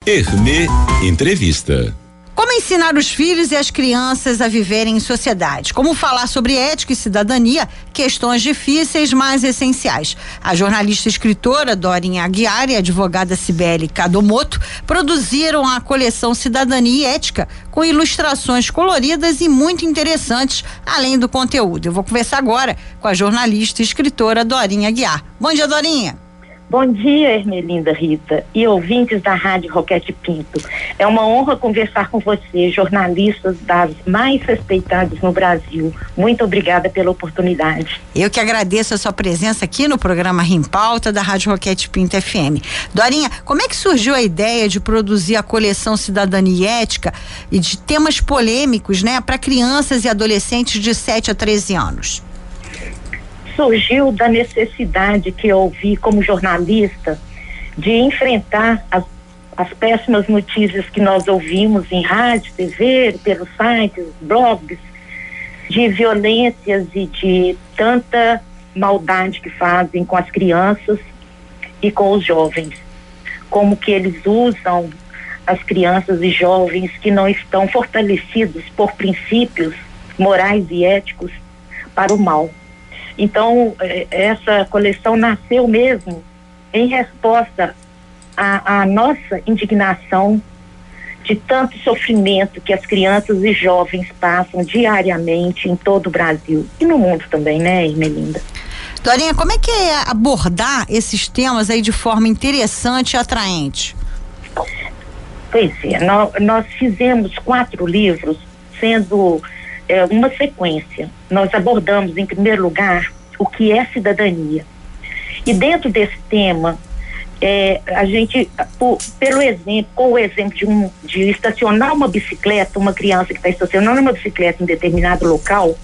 Hernê Entrevista. Como ensinar os filhos e as crianças a viverem em sociedade? Como falar sobre ética e cidadania? Questões difíceis, mas essenciais. A jornalista e escritora Dorinha Aguiar e a advogada Cibele Cadomoto produziram a coleção Cidadania e Ética, com ilustrações coloridas e muito interessantes, além do conteúdo. Eu vou conversar agora com a jornalista e escritora Dorinha Aguiar. Bom dia, Dorinha. Bom dia, Ermelinda, Rita e ouvintes da Rádio Roquete Pinto. É uma honra conversar com você, jornalistas das mais respeitadas no Brasil. Muito obrigada pela oportunidade. Eu que agradeço a sua presença aqui no programa Rim Pauta da Rádio Roquete Pinto FM. Dorinha, como é que surgiu a ideia de produzir a coleção Cidadania e Ética e de temas polêmicos, né, para crianças e adolescentes de 7 a 13 anos? Surgiu da necessidade que eu vi como jornalista de enfrentar as péssimas notícias que nós ouvimos em rádio, TV, pelos sites, blogs, de violências e de tanta maldade que fazem com as crianças e com os jovens. Como que eles usam as crianças e jovens que não estão fortalecidos por princípios morais e éticos para o mal. Então, essa coleção nasceu mesmo em resposta à nossa indignação de tanto sofrimento que as crianças e jovens passam diariamente em todo o Brasil e no mundo também, né, Ermelinda? Dorinha, como é que é abordar esses temas aí de forma interessante e atraente? Pois é, nós fizemos 4 livros, sendo uma sequência. Nós abordamos, em primeiro lugar, o que é cidadania. E dentro desse tema, a gente, com o exemplo de estacionar uma bicicleta, uma criança que está estacionando uma bicicleta em determinado local,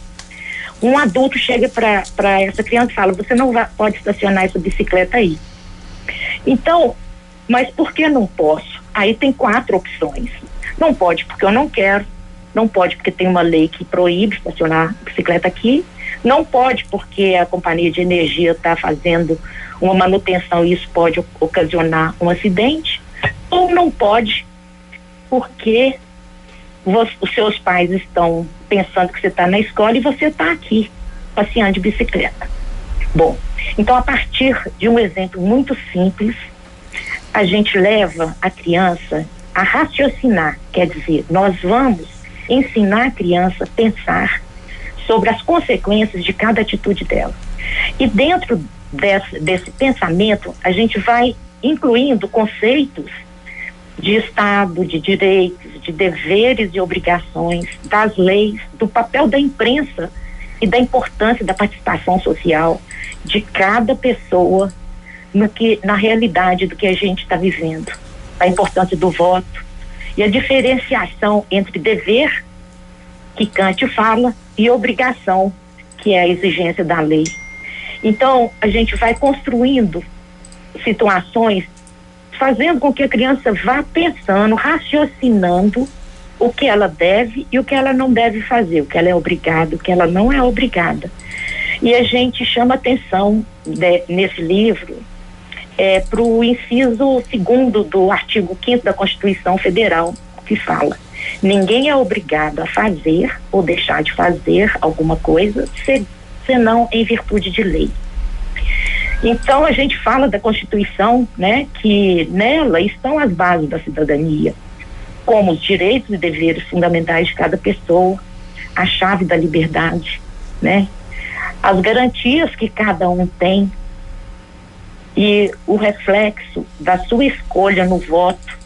um adulto chega para essa criança e fala: você não pode estacionar essa bicicleta aí. Então, mas por que não posso? Aí tem 4 opções. Não pode porque eu não quero. Não pode porque tem uma lei que proíbe estacionar bicicleta aqui. Não pode porque a companhia de energia está fazendo uma manutenção e isso pode ocasionar um acidente. Ou não pode porque os seus pais estão pensando que você está na escola e você está aqui passeando de bicicleta. Bom, então a partir de um exemplo muito simples, a gente leva a criança a raciocinar. Quer dizer, nós vamos ensinar a criança a pensar sobre as consequências de cada atitude dela. E dentro desse pensamento, a gente vai incluindo conceitos de Estado, de direitos, de deveres e obrigações, das leis, do papel da imprensa e da importância da participação social de cada pessoa na realidade do que a gente está vivendo. A importância do voto e a diferenciação entre dever, que Kant fala, e obrigação, que é a exigência da lei. Então, a gente vai construindo situações, fazendo com que a criança vá pensando, raciocinando o que ela deve e o que ela não deve fazer, o que ela é obrigada, o que ela não é obrigada. E a gente chama atenção nesse livro para o inciso 2º do artigo 5º da Constituição Federal, que fala: ninguém é obrigado a fazer ou deixar de fazer alguma coisa, senão em virtude de lei. Então a gente fala da Constituição, né, que nela estão as bases da cidadania, como os direitos e deveres fundamentais de cada pessoa, a chave da liberdade, né, as garantias que cada um tem e o reflexo da sua escolha no voto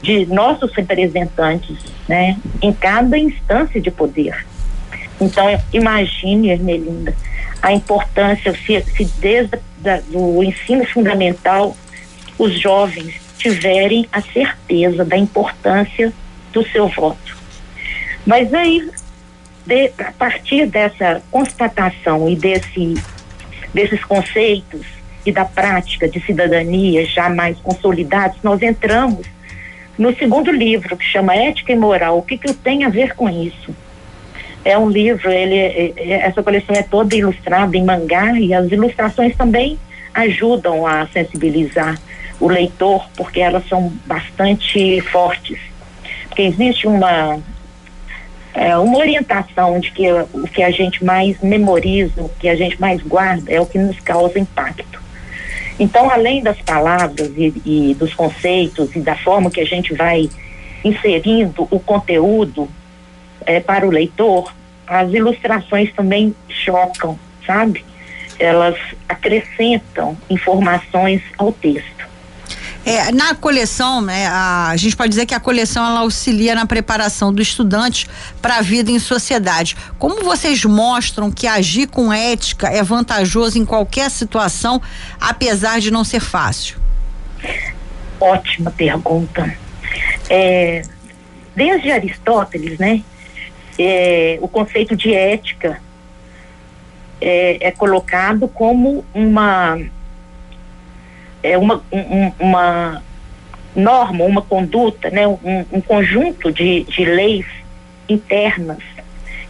de nossos representantes, né, em cada instância de poder. Então, imagine, Ermelinda, a importância, se desde o ensino fundamental os jovens tiverem a certeza da importância do seu voto. Mas aí, a partir dessa constatação e desses conceitos e da prática de cidadania já mais consolidados, nós entramos no 2º livro, que chama Ética e Moral. O que tem a ver com isso? É um livro, essa coleção é toda ilustrada em mangá, e as ilustrações também ajudam a sensibilizar o leitor, porque elas são bastante fortes. Porque existe uma orientação de que o que a gente mais memoriza, o que a gente mais guarda é o que nos causa impacto. Então, além das palavras e dos conceitos e da forma que a gente vai inserindo o conteúdo para o leitor, as ilustrações também chocam, sabe? Elas acrescentam informações ao texto. Na coleção, né, a gente pode dizer que a coleção ela auxilia na preparação do estudante para a vida em sociedade. Como vocês mostram que agir com ética é vantajoso em qualquer situação, apesar de não ser fácil? Ótima pergunta. Desde Aristóteles, né, o conceito de ética é colocado como uma norma, uma conduta, né? um conjunto de leis internas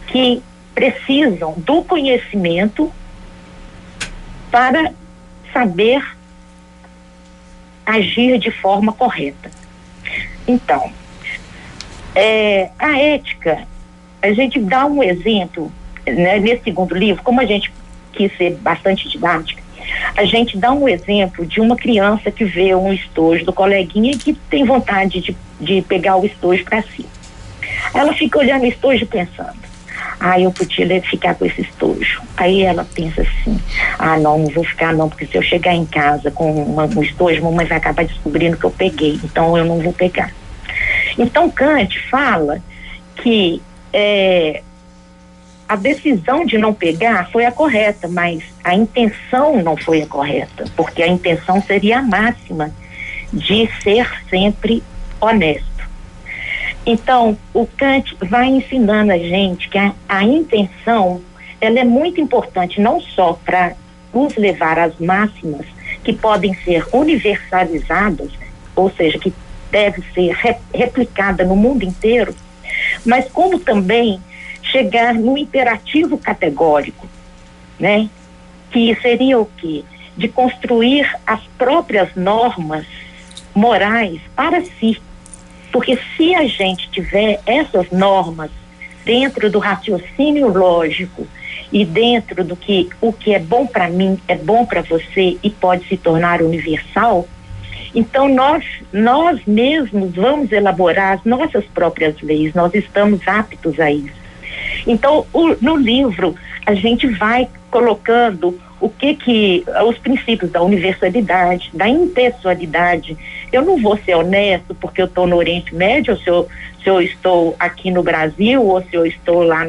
que precisam do conhecimento para saber agir de forma correta. Então, a ética, a gente dá um exemplo, né? Nesse segundo livro, como a gente quis ser bastante didática, a gente dá um exemplo de uma criança que vê um estojo do coleguinha e que tem vontade de pegar o estojo para si. Ela fica olhando o estojo pensando, eu podia ficar com esse estojo. Aí ela pensa assim, não vou ficar não, porque se eu chegar em casa com um estojo, mamãe vai acabar descobrindo que eu peguei, então eu não vou pegar. Então Kant fala que a decisão de não pegar foi a correta, mas a intenção não foi a correta, porque a intenção seria a máxima de ser sempre honesto. Então, o Kant vai ensinando a gente que a intenção, ela é muito importante, não só para nos levar às máximas que podem ser universalizadas, ou seja, que deve ser replicada no mundo inteiro, mas como também chegar no imperativo categórico, né? Que seria o quê? De construir as próprias normas morais para si. Porque se a gente tiver essas normas dentro do raciocínio lógico e dentro do que o que é bom para mim é bom para você e pode se tornar universal, então nós mesmos vamos elaborar as nossas próprias leis, nós estamos aptos a isso. Então, no livro, a gente vai colocando os princípios da universalidade, da impessoalidade. Eu não vou ser honesto porque eu estou no Oriente Médio, ou se eu estou aqui no Brasil, ou se eu estou lá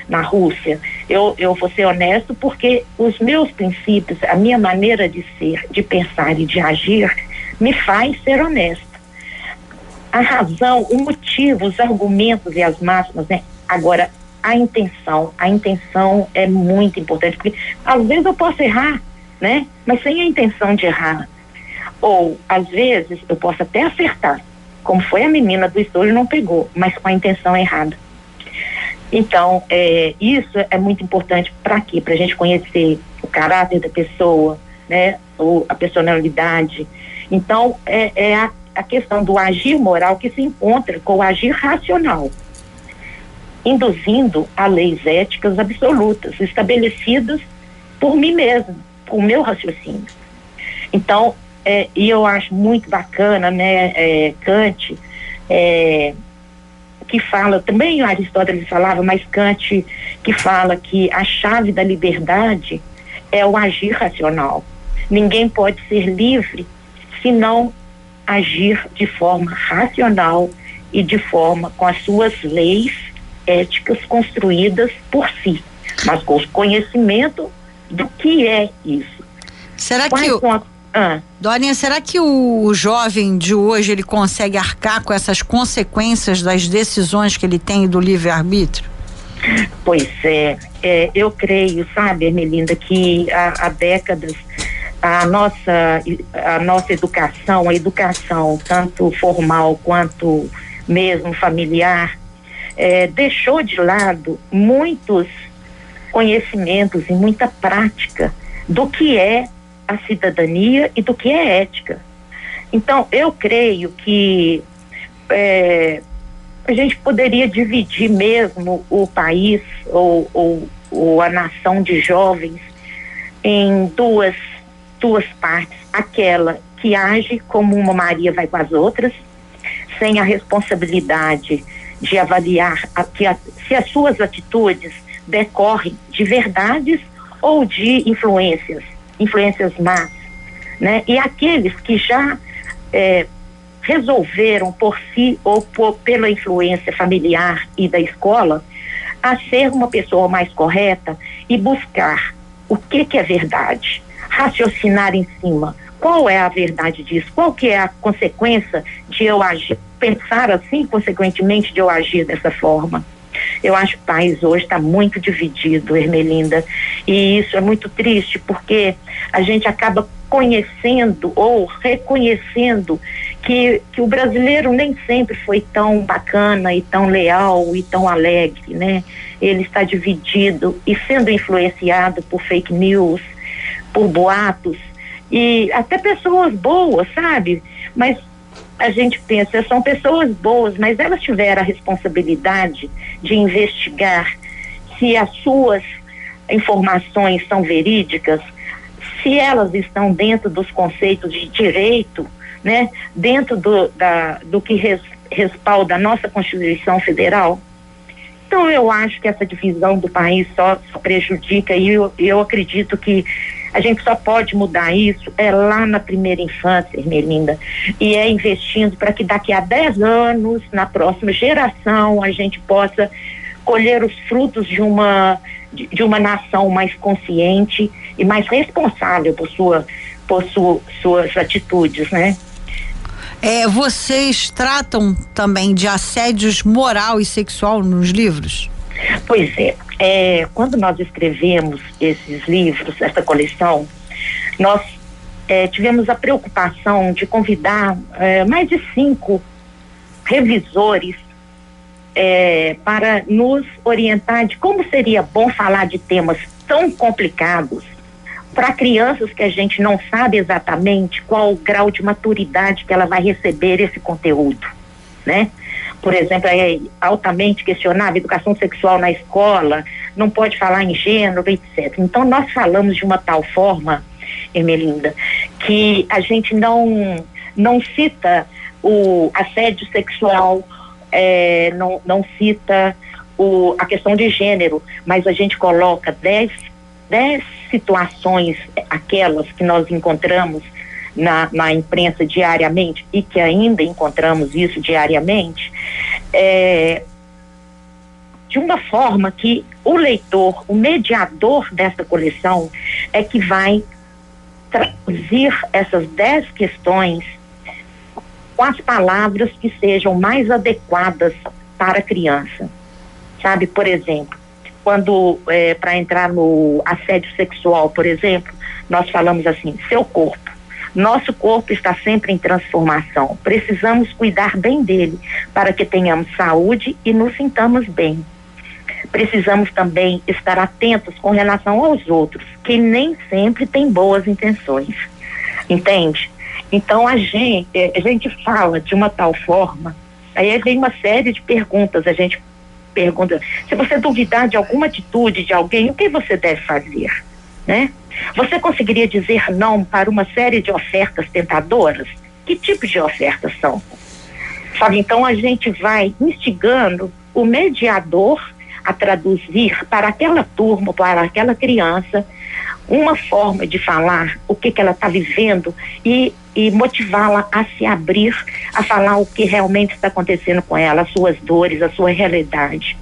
na Rússia. Eu vou ser honesto porque os meus princípios, a minha maneira de ser, de pensar e de agir, me faz ser honesto. A razão, o motivo, os argumentos e as máximas, né? Agora, a intenção é muito importante, porque às vezes eu posso errar, né? Mas sem a intenção de errar. Ou, às vezes, eu posso até acertar, como foi a menina do estojo, não pegou, mas com a intenção errada. Então, isso é muito importante para quê? Para a gente conhecer o caráter da pessoa, né? Ou a personalidade. Então, a questão do agir moral que se encontra com o agir racional, induzindo a leis éticas absolutas, estabelecidas por mim mesma, com o meu raciocínio. Então, e eu acho muito bacana, né, Kant, que fala, também Aristóteles falava, mas Kant que fala que a chave da liberdade é o agir racional. Ninguém pode ser livre se não agir de forma racional e de forma com as suas leis éticas construídas por si, mas com o conhecimento do que é isso. Será Dorinha, será que o jovem de hoje ele consegue arcar com essas consequências das decisões que ele tem do livre-arbítrio? Pois eu creio, sabe, Ermelinda, que há décadas a nossa educação, a educação tanto formal quanto mesmo familiar, deixou de lado muitos conhecimentos e muita prática do que é a cidadania e do que é ética. Então, eu creio que a gente poderia dividir mesmo o país ou a nação de jovens em duas partes. Aquela que age como uma Maria vai com as outras, sem a responsabilidade de avaliar se as suas atitudes decorrem de verdades ou de influências más, né? E aqueles que já resolveram por si ou pela influência familiar e da escola a ser uma pessoa mais correta e buscar o que é verdade, raciocinar em cima. Qual é a verdade disso? Qual que é a consequência de eu agir, pensar assim, consequentemente de eu agir dessa forma? Eu acho que o país hoje está muito dividido, Ermelinda, e isso é muito triste, porque a gente acaba conhecendo ou reconhecendo que o brasileiro nem sempre foi tão bacana e tão leal e tão alegre, né? Ele está dividido e sendo influenciado por fake news, por boatos, e até pessoas boas, sabe? Mas a gente pensa, são pessoas boas, mas elas tiveram a responsabilidade de investigar se as suas informações são verídicas, se elas estão dentro dos conceitos de direito, né? Dentro do que respalda a nossa Constituição Federal. Então eu acho que essa divisão do país só prejudica, e eu acredito que a gente só pode mudar isso lá na primeira infância, Ermelinda, e investindo para que daqui a 10 anos, na próxima geração, a gente possa colher os frutos de uma nação mais consciente e mais responsável por suas atitudes, né? Vocês tratam também de assédios moral e sexual nos livros? Pois é, quando nós escrevemos esses livros, essa coleção, nós tivemos a preocupação de convidar mais de 5 revisores para nos orientar de como seria bom falar de temas tão complicados para crianças que a gente não sabe exatamente qual o grau de maturidade que ela vai receber esse conteúdo, né? Por exemplo, é altamente questionável educação sexual na escola, não pode falar em gênero, etc. Então nós falamos de uma tal forma, Ermelinda, que a gente não cita o assédio sexual, não cita a questão de gênero, mas a gente coloca 10 situações, aquelas que nós encontramos na imprensa diariamente e que ainda encontramos isso diariamente, de uma forma que o leitor, o mediador dessa coleção é que vai traduzir essas 10 questões com as palavras que sejam mais adequadas para a criança, sabe? Por exemplo, quando para entrar no assédio sexual, por exemplo, nós falamos assim: seu corpo, nosso corpo está sempre em transformação, precisamos cuidar bem dele para que tenhamos saúde e nos sintamos bem. Precisamos também estar atentos com relação aos outros, que nem sempre têm boas intenções, entende? Então a gente fala de uma tal forma, aí vem uma série de perguntas, a gente pergunta: se você duvidar de alguma atitude de alguém, o que você deve fazer, né? Você conseguiria dizer não para uma série de ofertas tentadoras? Que tipo de ofertas são? Sabe, então a gente vai instigando o mediador a traduzir para aquela turma, para aquela criança, uma forma de falar o que ela está vivendo e motivá-la a se abrir, a falar o que realmente está acontecendo com ela, as suas dores, a sua realidade.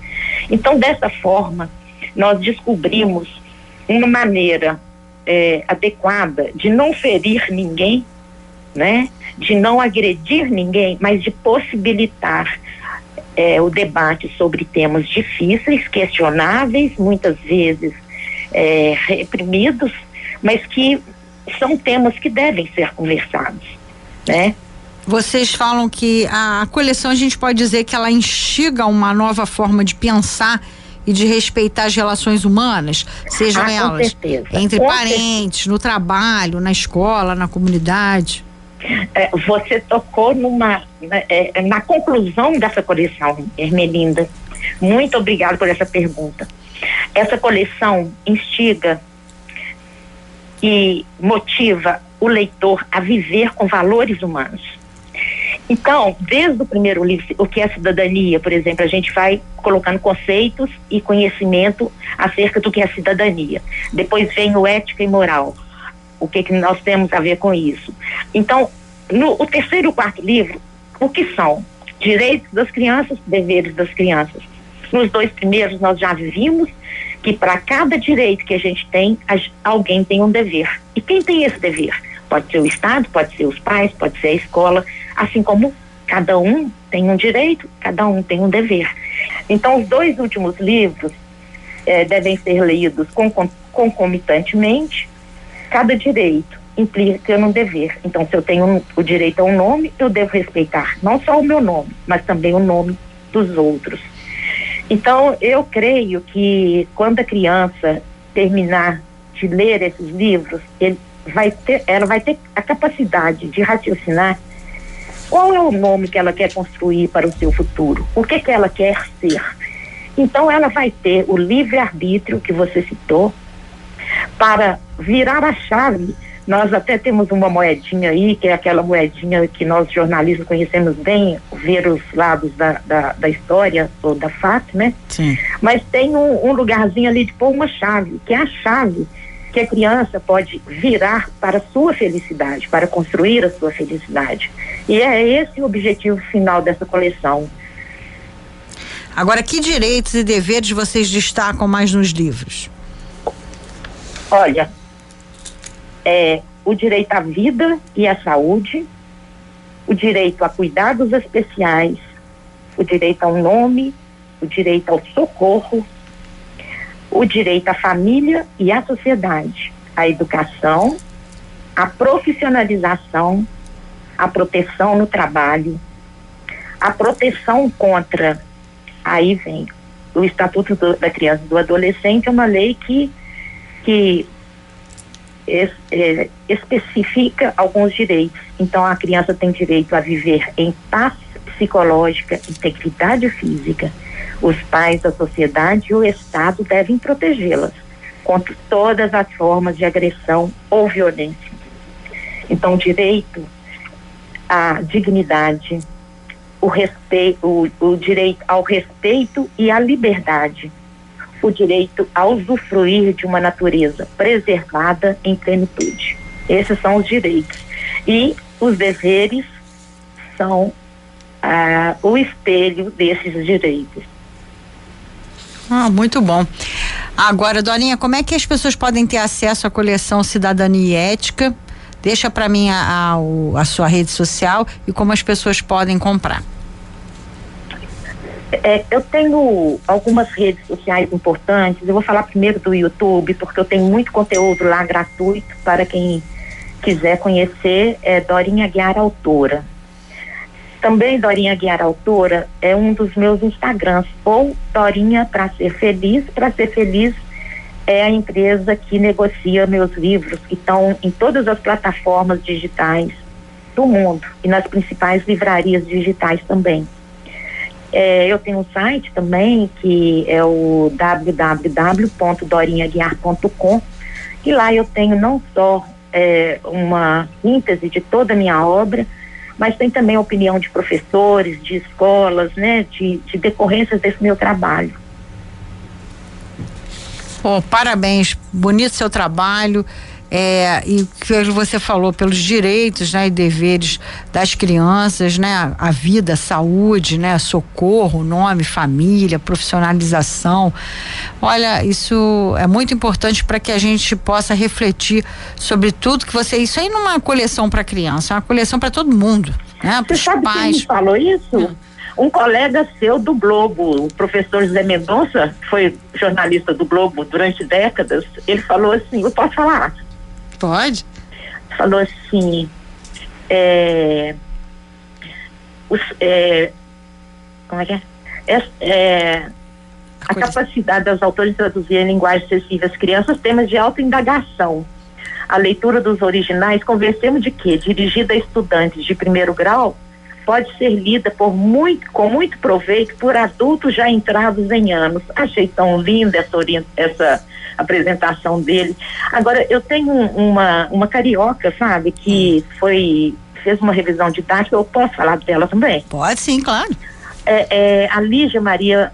Então, dessa forma, nós descobrimos uma maneira adequada de não ferir ninguém, né? De não agredir ninguém, mas de possibilitar o debate sobre temas difíceis, questionáveis, muitas vezes reprimidos, mas que são temas que devem ser conversados, né? Vocês falam que a coleção, a gente pode dizer que ela instiga uma nova forma de pensar e de respeitar as relações humanas, sejam elas entre parentes, no trabalho, na escola, na comunidade. Você tocou na conclusão dessa coleção, Ermelinda. Muito obrigada por essa pergunta. Essa coleção instiga e motiva o leitor a viver com valores humanos. Então, desde o primeiro livro, o que é cidadania, por exemplo, a gente vai colocando conceitos e conhecimento acerca do que é cidadania. Depois vem o ética e moral. O que nós temos a ver com isso? Então, o terceiro e o quarto livro, o que são? Direitos das crianças, deveres das crianças. Nos 2 primeiros nós já vimos que para cada direito que a gente tem, alguém tem um dever. E quem tem esse dever? Pode ser o Estado, pode ser os pais, pode ser a escola, assim como cada um tem um direito, cada um tem um dever. Então, os 2 últimos livros devem ser lidos concomitantemente. Cada direito implica num dever. Então, se eu tenho o direito a um nome, eu devo respeitar não só o meu nome, mas também o nome dos outros. Então, eu creio que quando a criança terminar de ler esses livros, ela vai ter a capacidade de raciocinar qual é o nome que ela quer construir para o seu futuro, o que ela quer ser. Então, ela vai ter o livre-arbítrio que você citou para virar a chave. Nós até temos uma moedinha aí, que é aquela moedinha que nós jornalistas conhecemos bem, ver os lados da história ou da fato, né? Sim. Mas tem um lugarzinho ali de pôr uma chave, que é a chave que a criança pode virar para a sua felicidade, para construir a sua felicidade. E é esse o objetivo final dessa coleção. Agora, que direitos e deveres vocês destacam mais nos livros? Olha, o direito à vida e à saúde, o direito a cuidados especiais, o direito ao nome, o direito ao socorro, o direito à família e à sociedade, a educação, a profissionalização, a proteção no trabalho, a proteção contra, aí vem o Estatuto da Criança e do Adolescente, é uma lei que especifica alguns direitos. Então, a criança tem direito a viver em paz psicológica, integridade física. Os pais, a sociedade e o Estado devem protegê-las contra todas as formas de agressão ou violência. Então, direito à dignidade, o direito ao respeito e à liberdade, o direito a usufruir de uma natureza preservada em plenitude. Esses são os direitos. E os deveres são o espelho desses direitos. Muito bom. Agora, Dorinha, como é que as pessoas podem ter acesso à coleção Cidadania e Ética? Deixa para mim a sua rede social e como as pessoas podem comprar. Eu tenho algumas redes sociais importantes. Eu vou falar primeiro do YouTube, porque eu tenho muito conteúdo lá gratuito para quem quiser conhecer. Dorinha Aguiar Autora. Também Dorinha Aguiar Autora é um dos meus Instagrams, ou Dorinha Pra Ser Feliz. Pra Ser Feliz é a empresa que negocia meus livros, que estão em todas as plataformas digitais do mundo e nas principais livrarias digitais também. Eu tenho um site também, que é o www.dorinhaaguiar.com, e lá eu tenho não só uma síntese de toda a minha obra, mas tem também a opinião de professores, de escolas, né, de decorrências desse meu trabalho. Parabéns, bonito seu trabalho. E que você falou pelos direitos, né, e deveres das crianças, né, a vida, a saúde, né, socorro, nome, família, profissionalização. Olha, isso é muito importante para que a gente possa refletir sobre tudo que você. Isso aí não é uma coleção para criança, é uma coleção para todo mundo, né? Você sabe quem me falou isso? Um colega seu do Globo, o professor José Mendonça, foi jornalista do Globo durante décadas. Ele falou assim, eu posso falar? Pode. Falou assim, como é que é? A capacidade das autores de traduzir em linguagem acessível às crianças temas de alta indagação. a leitura dos originais, convencemos de que, dirigida a estudantes de primeiro grau, pode ser lida com muito proveito por adultos já entrados em anos. Achei tão linda essa apresentação dele. Agora, eu tenho uma carioca, sabe, que fez uma revisão didática. Eu posso falar dela também? Pode sim, claro. A Lígia Maria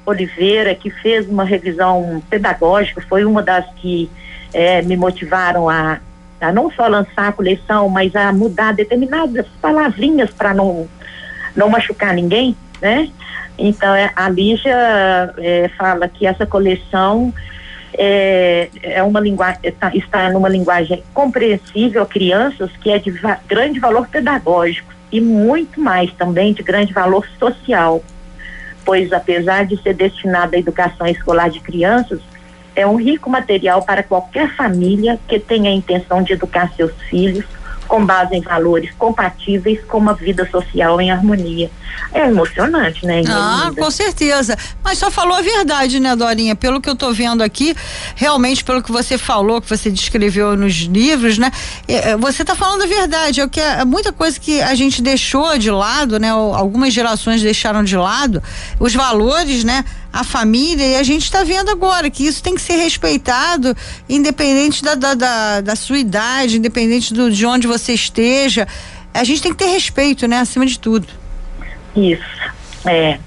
Oliveira, que fez uma revisão pedagógica, foi uma das que me motivaram a não só lançar a coleção, mas a mudar determinadas palavrinhas para não machucar ninguém, né? Então, a Lígia fala que essa coleção está numa linguagem compreensível a crianças, que é de grande valor pedagógico e muito mais também de grande valor social, pois apesar de ser destinada à educação escolar de crianças, é um rico material para qualquer família que tenha a intenção de educar seus filhos com base em valores compatíveis com uma vida social em harmonia. É emocionante, né? Com certeza. Mas só falou a verdade, né, Dorinha? Pelo que eu tô vendo aqui, realmente pelo que você falou, que você descreveu nos livros, né? Você tá falando a verdade. Muita coisa que a gente deixou de lado, né? Algumas gerações deixaram de lado os valores, né? A família, e a gente está vendo agora que isso tem que ser respeitado, independente da sua idade, independente de onde você esteja. A gente tem que ter respeito, né? Acima de tudo. Isso. É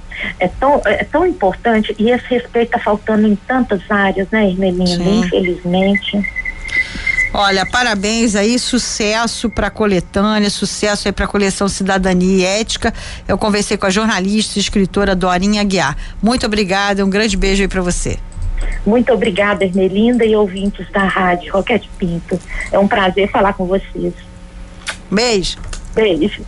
tão importante, e esse respeito está faltando em tantas áreas, né, Irmelinda? Infelizmente. Olha, parabéns aí, sucesso para a coletânea, sucesso aí para a coleção Cidadania e Ética. Eu conversei com a jornalista e escritora Dorinha Aguiar. Muito obrigada, um grande beijo aí para você. Muito obrigada, Irmelinda, e ouvintes da Rádio Roquete Pinto. É um prazer falar com vocês. Beijo. Beijo.